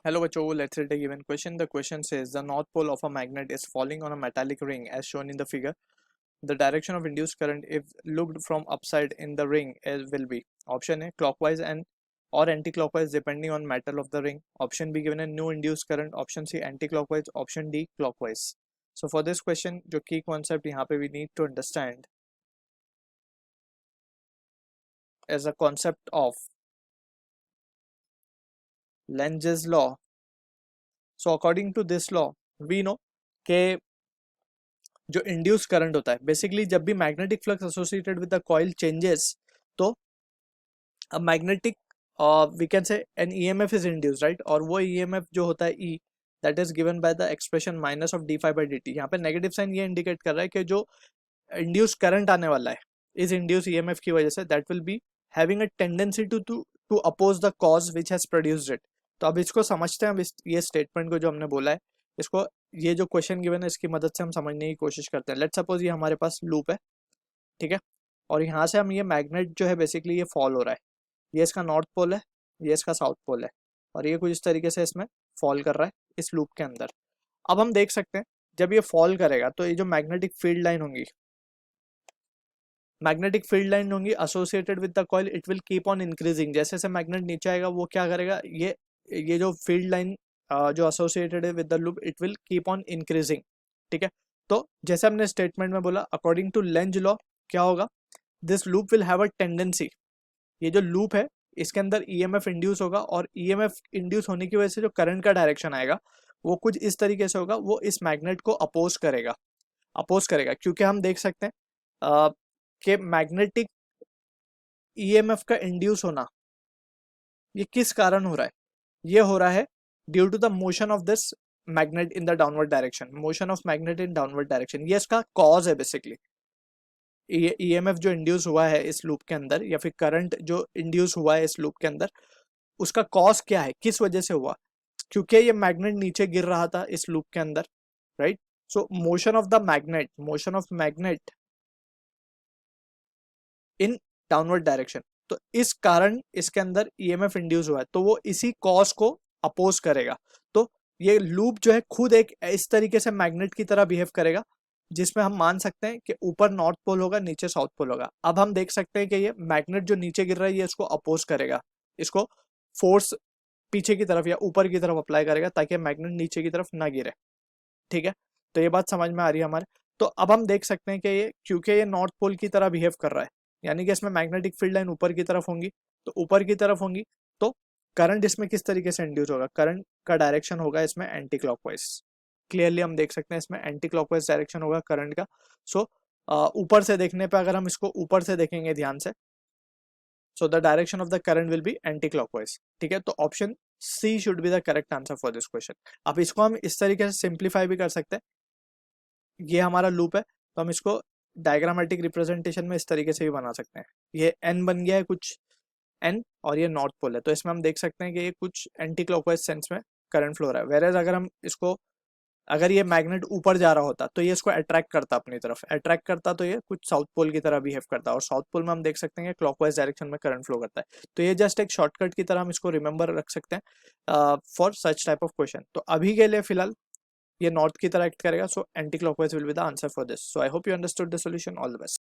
Hello बच्चों, let's read a given question. The question says the north pole of a magnet is falling on a metallic ring as shown in the figure. The direction of induced current if looked from upside in the ring will be option A clockwise and or anti-clockwise depending on metal of the ring. Option B given a new induced current. Option C anti-clockwise. Option D clockwise. So for this question जो key concept यहाँ पे we need to understand is a concept of Lenz's law. So according to this law we know कि जो induce current होता है basically जब भी magnetic flux associated with the coil changes तो magnetic we can say an EMF is induce right और वो EMF जो होता है E that is given by the expression minus of d phi by d t. यहाँ पे negative sign ये indicate कर रहा है कि जो इंड्यूस करंट आने वाला है इस इंड्यूस ईएमएफ की वजह से that will be having a tendency to oppose the cause which has produced it. तो अब इसको समझते हैं. अब ये स्टेटमेंट को जो हमने बोला है इसको ये जो क्वेश्चन गिवन है इसकी मदद से हम समझने की कोशिश करते हैं. लेट्स सपोज ये हमारे पास लूप है, ठीक है, और यहाँ से हम ये मैग्नेट जो है बेसिकली ये फॉल हो रहा है. ये इसका नॉर्थ पोल है, ये इसका साउथ पोल है और ये कुछ इस तरीके से इसमें फॉल कर रहा है इस लूप के अंदर. अब हम देख सकते हैं जब ये फॉल करेगा तो ये जो मैग्नेटिक फील्ड लाइन होंगी associated with the coil it will keep on increasing. जैसे जैसे मैग्नेट नीचे आएगा वो क्या करेगा, ये जो फील्ड लाइन जो एसोसिएटेड है with the loop it will keep on increasing. ठीक है, तो जैसे हमने स्टेटमेंट में बोला अकॉर्डिंग टू लेंज लॉ क्या होगा, this loop will have a tendency. ये जो लूप है इसके अंदर ईएमएफ इंड्यूस होगा और ईएमएफ इंड्यूस होने की वजह से जो करंट का डायरेक्शन आएगा वो कुछ इस तरीके से होगा, वो इस मैग्नेट को अपोज करेगा क्योंकि हम देख सकते हैं कि मैग्नेटिक ईएमएफ का इंड्यूस होना ये किस कारण हो रहा है. ये हो रहा है due to the motion of this magnet in the downward direction. Motion of magnet in downward direction ये इसका कॉज है बेसिकली. ईएमएफ जो इंड्यूस हुआ है इस लूप के अंदर या फिर करंट जो इंड्यूस हुआ है इस लूप के अंदर उसका कॉज क्या है, किस वजह से हुआ, क्योंकि ये मैग्नेट नीचे गिर रहा था इस लूप के अंदर, right. So motion of magnet in downward direction, तो इस कारण इसके अंदर ईएमएफ इंड्यूस हुआ है तो वो इसी कॉज को अपोज करेगा. तो ये लूप जो है खुद एक इस तरीके से मैग्नेट की तरह बिहेव करेगा जिसमें हम मान सकते हैं कि ऊपर नॉर्थ पोल होगा, नीचे साउथ पोल होगा. अब हम देख सकते हैं कि ये मैग्नेट जो नीचे गिर रहा है ये इसको अपोज करेगा, इसको फोर्स पीछे की तरफ या ऊपर की तरफ अप्लाई करेगा ताकि मैग्नेट नीचे की तरफ ना गिरे. ठीक है, तो ये बात समझ में आ रही है हमारे. तो अब हम देख सकते हैं कि ये क्योंकि ये नॉर्थ पोल की तरह बिहेव कर रहा है यानी कि इसमें मैग्नेटिक फील्ड लाइन ऊपर की तरफ होंगी, तो ऊपर की तरफ होंगी तो करंट इसमें किस तरीके से इंड्यूस होगा, करंट का डायरेक्शन होगा इसमें एंटी क्लॉकवाइज. क्लियरली हम देख सकते हैं इसमें एंटी क्लॉकवाइज डायरेक्शन होगा करंट का. सो ऊपर से देखने पे अगर हम इसको ऊपर से देखेंगे ध्यान से so the direction of the current will be anticlockwise. ठीक है, तो option C should be the correct answer for this question. अब इसको हम इस तरीके से सिंप्लीफाई भी कर सकते हैं. ये हमारा लूप है तो हम इसको डायग्रामेटिक रिप्रेजेंटेशन में इस तरीके से भी बना सकते हैं. ये एन बन गया है कुछ एन और ये नॉर्थ पोल है तो इसमें हम देख सकते हैं कि ये कुछ एंटी क्लॉकवाइज सेंस में करंट फ्लो हो रहा है. वेरेज अगर हम इसको अगर ये मैग्नेट ऊपर जा रहा होता तो ये इसको अट्रैक्ट करता तो ये कुछ साउथ पोल की तरह बिहेव करता और साउथ पोल में हम देख सकते हैं कि क्लॉकवाइज डायरेक्शन में करंट फ्लो करता है. तो ये जस्ट एक शॉर्टकट की तरह हम इसको रिमेंबर रख सकते हैं for such type of question. तो अभी के लिए फिलहाल ये नॉर्थ की तरह एक्ट करेगा so anti clockwise will be the answer for this. So I hope you understood the solution. All the best.